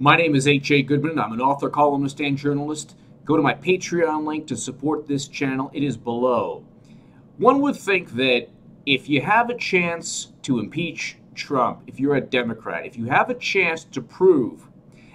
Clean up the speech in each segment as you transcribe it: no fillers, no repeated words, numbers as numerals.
My name is H.A. Goodman. I'm an author, columnist, and journalist. Go to my Patreon link to support this channel. It is below. One would think that if you have a chance to impeach Trump, if you're a Democrat, if you have a chance to prove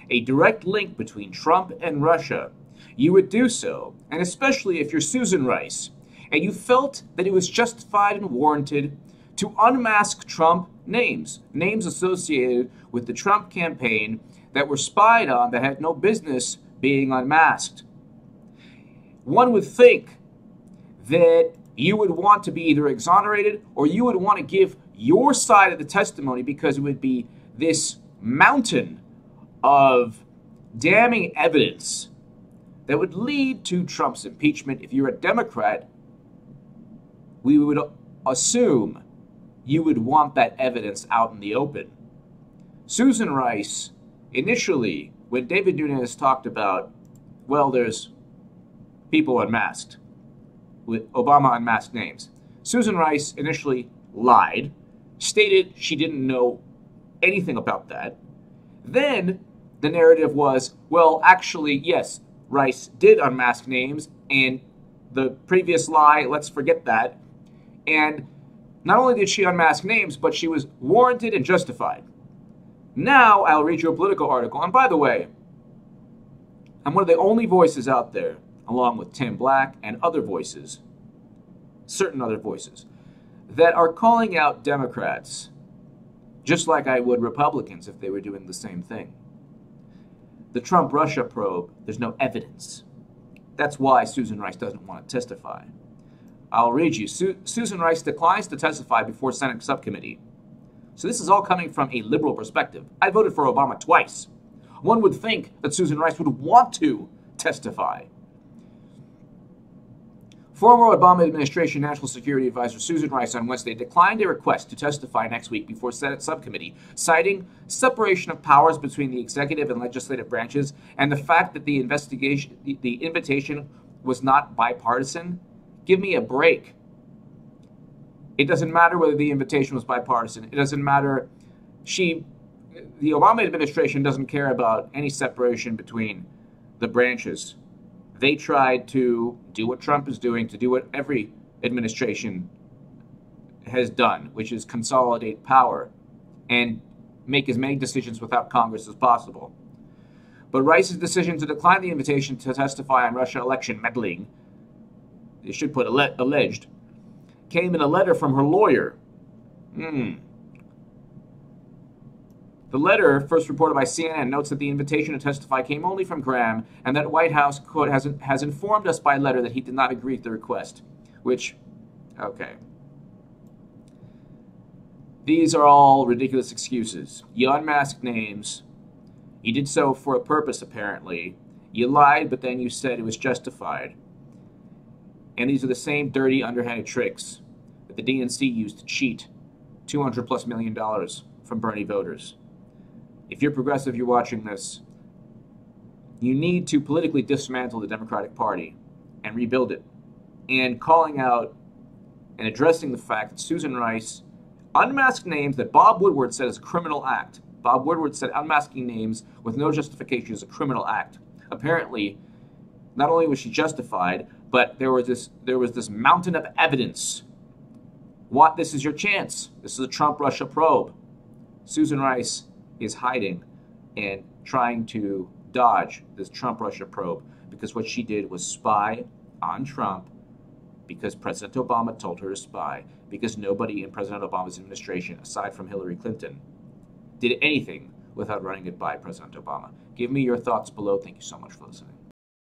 a direct link between Trump and Russia, you would do so. And especially if you're Susan Rice, and you felt that it was justified and warranted to unmask Trump names associated with the Trump campaign that were spied on that had no business being unmasked. One would think that you would want to be either exonerated or you would want to give your side of the testimony, because it would be this mountain of damning evidence that would lead to Trump's impeachment. If you're a Democrat, we would assume you would want that evidence out in the open. Susan Rice, initially, when David Nunes talked about, well, there's people unmasked, with Obama unmasked names, Susan Rice initially lied, stated she didn't know anything about that. Then the narrative was, well, actually, yes, Rice did unmask names, and the previous lie, let's forget that. And not only did she unmask names, but she was warranted and justified. Now I'll read you a Politico article. And by the way, I'm one of the only voices out there, along with Tim Black and other voices, certain other voices, that are calling out Democrats, just like I would Republicans if they were doing the same thing. The Trump-Russia probe, there's no evidence. That's why Susan Rice doesn't want to testify. I'll read you. Susan Rice declines to testify before Senate subcommittee. So this is all coming from a liberal perspective. I voted for Obama twice. One would think that Susan Rice would want to testify. Former Obama administration National Security Advisor Susan Rice on Wednesday declined a request to testify next week before Senate subcommittee, citing separation of powers between the executive and legislative branches and the fact that the invitation was not bipartisan. Give me a break. It doesn't matter whether the invitation was bipartisan. It doesn't matter. The Obama administration doesn't care about any separation between the branches. They tried to do what Trump is doing, to do what every administration has done, which is consolidate power and make as many decisions without Congress as possible. But Rice's decision to decline the invitation to testify on Russia election meddling, they should put alleged, came in a letter from her lawyer. The letter, first reported by CNN, notes that the invitation to testify came only from Graham, and that White House, quote, has informed us by letter that he did not agree to the request. Which, okay. These are all ridiculous excuses. You unmasked names. You did so for a purpose, apparently. You lied, but then you said it was justified. And these are the same dirty, underhanded tricks that the DNC used to cheat $200+ million from Bernie voters. If you're progressive, you're watching this, you need to politically dismantle the Democratic Party and rebuild it. And calling out and addressing the fact that Susan Rice unmasked names that Bob Woodward said is a criminal act. Bob Woodward said unmasking names with no justification is a criminal act. Apparently, not only was she justified, but there was this mountain of evidence. This is your chance. This is a Trump-Russia probe. Susan Rice is hiding and trying to dodge this Trump-Russia probe because what she did was spy on Trump because President Obama told her to spy, because nobody in President Obama's administration, aside from Hillary Clinton, did anything without running it by President Obama. Give me your thoughts below. Thank you so much for listening.